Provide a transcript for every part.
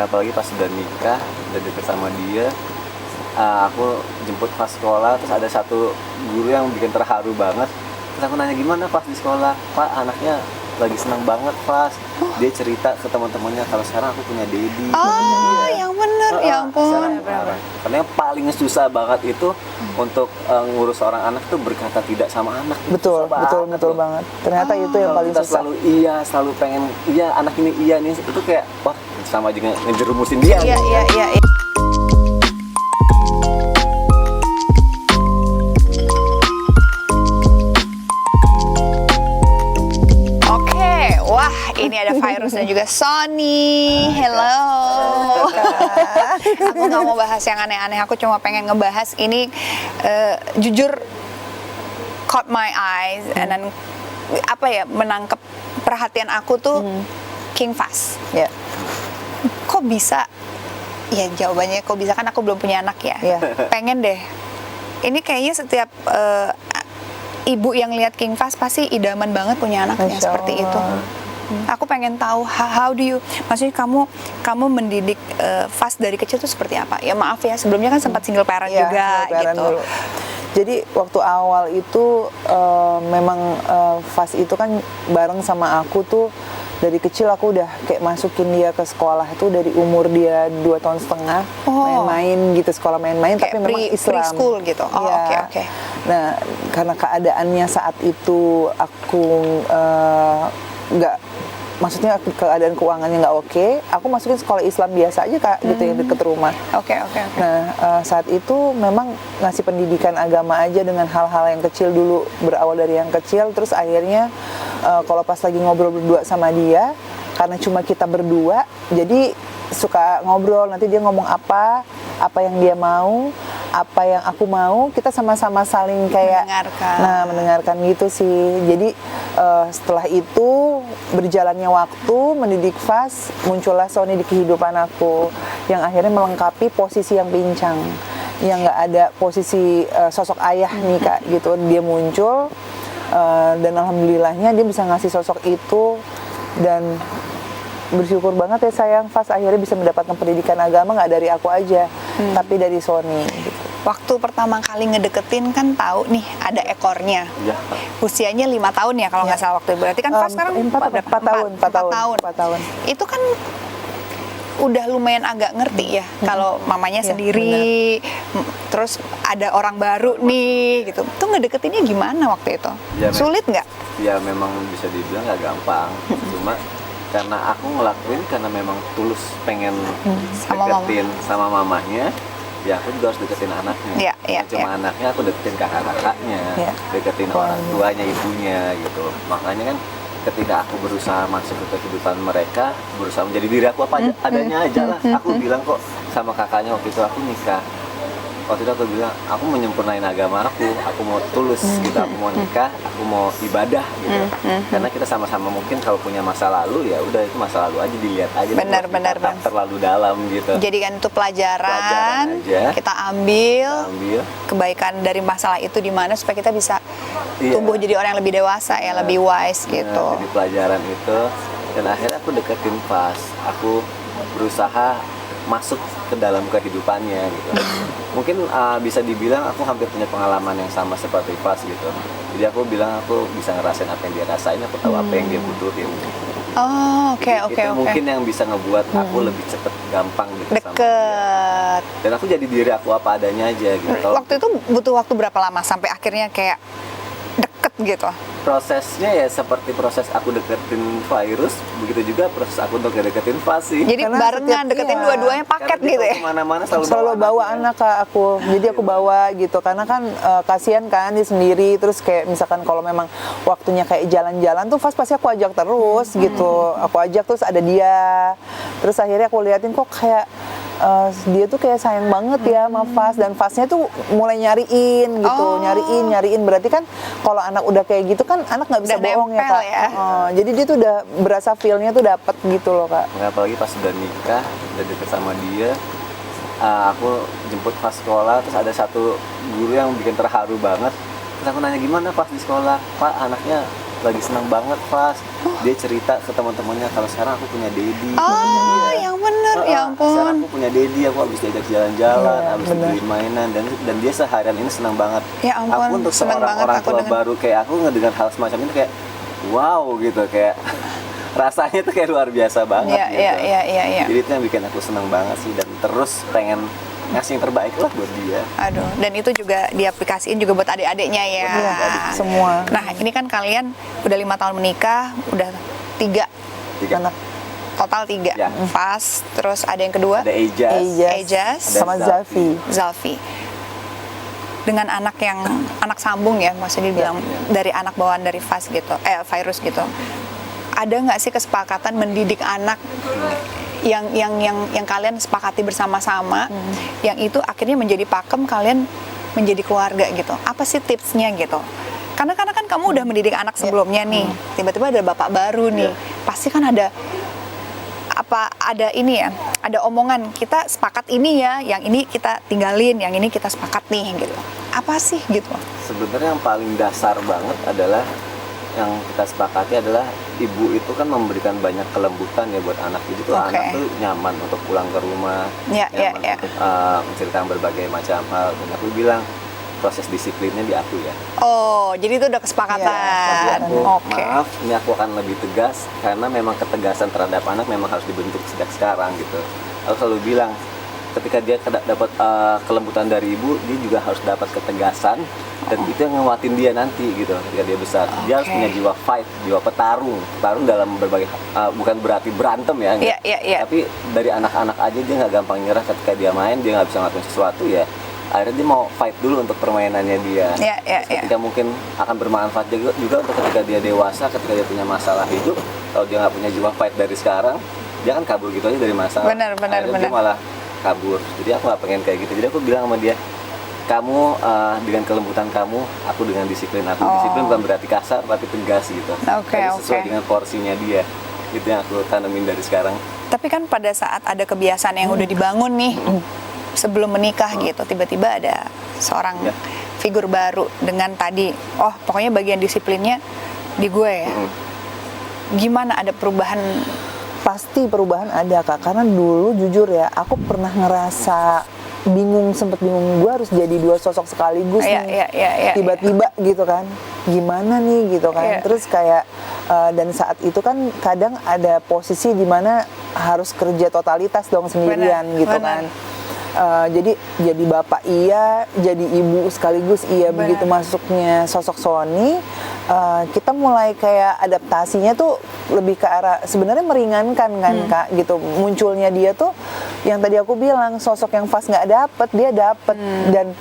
Apalagi pas udah nikah, udah deket sama dia, aku jemput pas sekolah, terus ada satu guru yang bikin terharu banget. Terus aku nanya, gimana pas di sekolah? Pak, anaknya lagi senang banget pas. Dia cerita ke teman-temannya kalau sekarang aku punya Dedi. Oh, yang bener, ya ampun. Karena yang paling susah banget itu untuk ngurus seorang anak itu berkata tidak sama anak. Betul banget. Ternyata itu yang paling Kita susah. selalu pengen iya anak ini iya nih, itu kayak wah sama aja ngejerumusin dia. Iya. Oke, wah ini ada Virus dan juga Sony. Hello. Aku nggak mau bahas yang aneh-aneh. Aku cuma pengen ngebahas ini jujur caught my eyes and then menangkap perhatian aku tuh King Fast. Ya. Kok bisa? Ya jawabannya kok bisa, kan aku belum punya anak ya. Pengen deh. Ini kayaknya setiap ibu yang lihat King Fast pasti idaman banget punya anaknya seperti itu. Aku pengen tahu how do you, maksudnya kamu mendidik Fast dari kecil tuh seperti apa? Ya maaf ya, sebelumnya kan sempat single parent juga single parent gitu. Dulu. Jadi waktu awal itu memang Fast itu kan bareng sama aku tuh. Dari kecil aku udah kayak masukin dia ke sekolah itu dari umur dia 2,5 tahun, main-main gitu, sekolah main-main, tapi memang Islam. Preschool gitu. Oke. Nah, karena keadaannya saat itu aku maksudnya keadaan keuangannya nggak oke, aku masukin sekolah Islam biasa aja Kak, gitu yang deket rumah. Oke. Nah, saat itu memang ngasih pendidikan agama aja dengan hal-hal yang kecil dulu, berawal dari yang kecil, terus akhirnya kalau pas lagi ngobrol berdua sama dia, karena cuma kita berdua, jadi suka ngobrol, nanti dia ngomong apa yang dia mau, apa yang aku mau, kita sama-sama saling kayak mendengarkan gitu sih. Jadi setelah itu berjalannya waktu mendidik Fast, muncullah Sony di kehidupan aku yang akhirnya melengkapi posisi yang pincang, yang nggak ada posisi sosok ayah nih Kak gitu. Dia muncul dan alhamdulillahnya dia bisa ngasih sosok itu, dan bersyukur banget ya sayang, Fast akhirnya bisa mendapatkan pendidikan agama nggak dari aku aja, tapi dari Sony gitu. Waktu pertama kali ngedeketin kan tahu nih ada ekornya. Ya. Usianya 5 tahun ya kalau nggak salah waktu itu. Berarti kan Fast sekarang 4 tahun. Itu kan udah lumayan agak ngerti ya kalau mamanya sendiri, terus ada orang baru nih gitu. Tuh ngedeketinnya gimana waktu itu? Ya, sulit nggak? Ya memang bisa dibilang nggak gampang. Cuma karena aku ngelakuin karena memang tulus pengen deketin sama mamahnya, ya aku juga harus deketin anaknya. Cuma anaknya aku deketin kakak-kakaknya, deketin orang tuanya, ibunya gitu. Makanya kan ketika aku berusaha masuk ke kehidupan mereka, berusaha menjadi diri aku adanya aja lah. Aku bilang kok sama kakaknya waktu itu aku nikah. Waktu itu aku bilang, aku menyempurnain agama aku mau tulus gitu, aku mau nikah, aku mau ibadah gitu. Karena kita sama-sama mungkin kalau punya masa lalu, ya udah itu masa lalu aja, dilihat aja. Benar. Terlalu dalam gitu. Jadi kan itu pelajaran aja. Kita ambil kebaikan dari masalah itu di mana supaya kita bisa tumbuh jadi orang yang lebih dewasa ya, lebih wise gitu. Jadi pelajaran itu, dan akhirnya aku deketin Fast. Aku berusaha masuk ke dalam kehidupannya gitu. Mungkin bisa dibilang aku hampir punya pengalaman yang sama seperti Fast gitu. Jadi aku bilang aku bisa ngerasain apa yang dia rasain, aku tahu apa yang dia butuhin. Oh, oke. Mungkin yang bisa ngebuat aku lebih cepet, gampang gitu sama dia. Dan aku jadi diri aku apa adanya aja gitu. Waktu itu butuh waktu berapa lama sampai akhirnya kayak deket gitu? Prosesnya ya seperti proses aku deketin Virus, begitu juga proses aku untuk deketin Fast sih. Jadi karena barengan deketin dua-duanya paket gitu ya? Kemana-mana selalu bawa anak Kak aku. Jadi aku bawa gitu, karena kan kasihan kan dia sendiri, terus kayak misalkan kalau memang waktunya kayak jalan-jalan tuh Fast pasti aku ajak terus gitu. Aku ajak terus ada dia. Terus akhirnya aku liatin kok kayak dia tuh kayak sayang banget ya sama Fast, dan Fastnya tuh mulai nyariin gitu, nyariin. Berarti kan kalau anak udah kayak gitu kan anak nggak bisa bohong ya Kak. Jadi dia tuh udah berasa feel-nya tuh dapet gitu loh Kak. Apalagi pas udah nikah, udah deket sama dia, aku jemput Fast sekolah, terus ada satu guru yang bikin terharu banget. Terus aku nanya, gimana Fast di sekolah? Pak, anaknya lagi senang banget pas dia cerita ke teman-temannya kalau sekarang aku punya Dedi. Oh, yang bener, ya Sekarang ampun. aku punya Dedi, aku habis diajak jalan-jalan, habis dibeliin mainan dan dia seharian ini senang banget. Ya ampun, Aku untuk senang seorang banget orang aku tua dengar. baru kayak aku ngedengar hal semacam itu kayak wow gitu, kayak rasanya tuh kayak luar biasa banget Iya, gitu. iya. Jadi itu yang bikin aku senang banget sih, dan terus pengen ngasih yang terbaik lah buat dia. Aduh, dan itu juga diaplikasiin juga buat adik-adiknya ya. Buat adik-adiknya. Semua. Nah, ini kan kalian udah 5 tahun menikah, udah 3, Tiga. Anak total 3. Ya. Fas, terus ada yang kedua, Ada Ejas, Ejas, ada sama Zalfi. Zalfi. Dengan anak yang anak sambung ya, maksudnya dibilang dari anak bawaan dari Fas gitu, virus gitu. Ada nggak sih kesepakatan mendidik anak yang kalian sepakati bersama-sama, yang itu akhirnya menjadi pakem kalian menjadi keluarga gitu? Apa sih tipsnya gitu? Karena kan kamu udah mendidik anak sebelumnya nih, tiba-tiba ada bapak baru nih, pasti kan ada ini ya, ada omongan kita sepakat ini ya, yang ini kita tinggalin, yang ini kita sepakat nih gitu. Apa sih gitu? Sebenarnya yang paling dasar banget adalah yang kita sepakati adalah ibu itu kan memberikan banyak kelembutan ya buat anak. Jadi tuh anak tuh nyaman untuk pulang ke rumah, nyaman untuk menceritakan berbagai macam hal. Dan aku bilang proses disiplinnya di aku ya. Oh, jadi itu udah kesepakatan. Jadi aku Oke. maaf, ini aku akan lebih tegas karena memang ketegasan terhadap anak memang harus dibentuk sejak sekarang gitu. Aku selalu bilang ketika dia dapat kelembutan dari ibu, dia juga harus dapat ketegasan, dan itu yang nguatin dia nanti gitu ketika dia besar. Dia harus punya jiwa fight, jiwa petarung dalam berbagai bukan berarti berantem ya, tapi dari anak-anak aja dia nggak gampang nyerah ketika dia main, dia nggak bisa ngelakuin sesuatu ya. Akhirnya dia mau fight dulu untuk permainannya dia. Ketika mungkin akan bermanfaat juga untuk ketika dia dewasa, ketika dia punya masalah hidup, kalau dia nggak punya jiwa fight dari sekarang, dia kan kabur gitu aja dari masalah. Benar. Dia malah kabur. Jadi aku nggak pengen kayak gitu. Jadi aku bilang sama dia, kamu dengan kelembutan kamu, aku dengan disiplin aku. Disiplin bukan berarti kasar, tapi tegas gitu. Tapi sesuai dengan porsinya dia. Itu yang aku tanemin dari sekarang. Tapi kan pada saat ada kebiasaan yang udah dibangun nih, sebelum menikah gitu, tiba-tiba ada seorang figur baru dengan tadi, oh pokoknya bagian disiplinnya di gue ya. Gimana, ada perubahan? Pasti perubahan ada, Kak, karena dulu jujur ya aku pernah ngerasa sempet bingung gue harus jadi dua sosok sekaligus nih. Tiba-tiba gitu kan, gimana nih gitu kan. Terus kayak dan saat itu kan kadang ada posisi di mana harus kerja totalitas dong sendirian gitu kan. Jadi bapak iya, jadi ibu sekaligus iya. Begitu masuknya sosok Sony, kita mulai kayak adaptasinya tuh lebih ke arah sebenarnya meringankan kan Kak gitu. Munculnya dia tuh yang tadi aku bilang, sosok yang Fas nggak dapet, dia dapet. Dan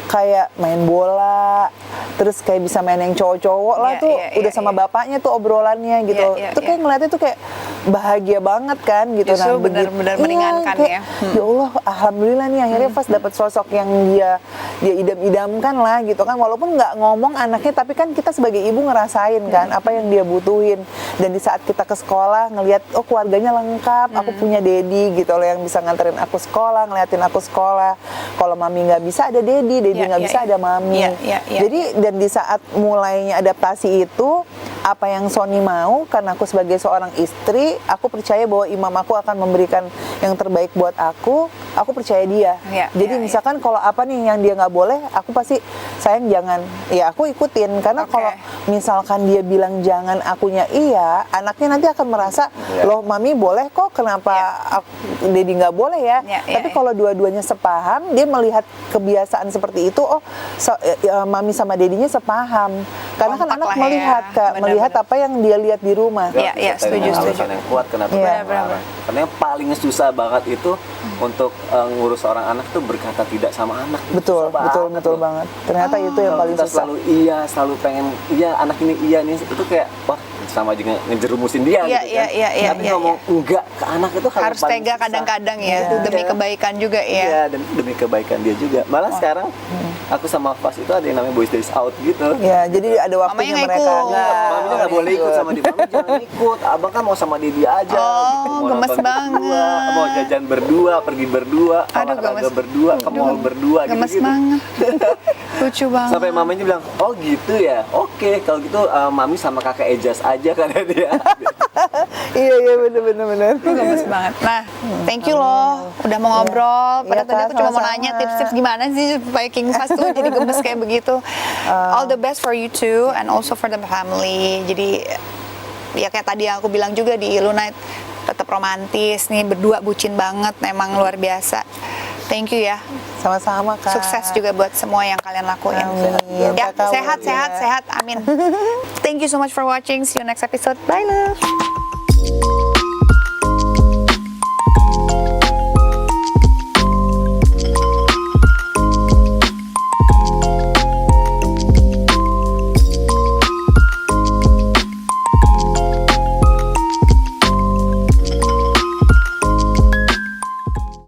kayak main bola, terus kayak bisa main yang cowok-cowok lah tuh udah sama bapaknya tuh obrolannya gitu. Itu kayak ngeliatnya tuh kayak bahagia banget kan gitu. Justru benar-benar meringankan kayak, ya Allah, alhamdulillah nih akhirnya Fas dapat sosok yang dia idam-idamkan lah gitu kan. Walaupun nggak ngomong anaknya, tapi kan kita sebagai ibu ngerasain kan apa yang dia butuhin. Dan di saat kita ke sekolah ngelihat, oh keluarganya lengkap, aku punya Dedi gitu loh yang bisa nganterin aku sekolah, ngeliatin aku sekolah. Kalau mami nggak bisa ada Dedi nggak bisa ada mami. Jadi dan di saat mulainya adaptasi itu, apa yang Sony mau, karena aku sebagai seorang istri, aku percaya bahwa imam aku akan memberikan yang terbaik buat aku percaya dia. Jadi misalkan kalau apa nih yang dia nggak boleh, aku pasti sayang jangan, ya aku ikutin. Karena kalau misalkan dia bilang jangan, akunya iya, anaknya nanti akan merasa, loh mami boleh kok, kenapa Dedi nggak boleh ya. Tapi kalau dua-duanya sepaham, dia melihat kebiasaan seperti itu, oh mami sama Dedinya sepaham. Karena kan anak melihat melihat apa yang dia lihat di rumah. Setuju. Yang kuat kenapa? Karena yang paling susah banget itu untuk ngurus seorang anak tuh berkata tidak sama anak. Betul banget. Ternyata itu yang paling kita susah. selalu pengen anak ini nih, itu kayak wah sama aja ngejerumusin dia gitu kan. Tapi ngomong enggak ke anak itu harus tega kadang-kadang ya, demi kebaikan juga ya. Iya, dan demi kebaikan dia juga. Malah sekarang aku sama Fas itu ada yang namanya Boys Days Out gitu. Ya, jadi ada waktunya Mamanya nggak mereka ikut. Maminya nggak boleh ikut sama dia. Mami jangan ikut. Abang kan mau sama dia aja. Oh, Mau gemes nonton banget. berdua, mau jajan berdua, pergi berdua, Aduh, olahraga gemes. berdua, ke mall berdua Gemes gitu. banget. Lucu banget. Sampai mamanya bilang, oh gitu ya, oke kalau gitu mami sama kakak Ejas aja kata dia. Iya bener. Lu gemes banget. Nah, thank you loh udah mau ngobrol. Padahal Iya, tadi aku cuma mau sama-sama. nanya tips-tips gimana sih supaya King Fast tuh jadi gemes kayak begitu. All the best for you too and also for the family. Jadi ya kayak tadi yang aku bilang juga di Lunite tetap romantis nih, berdua bucin banget, memang luar biasa. Thank you ya. Sama-sama Kak. Sukses juga buat semua yang kalian lakuin. Amin. Ya, Kakak sehat, ya. sehat. Amin. Thank you so much for watching. See you next episode. Bye love.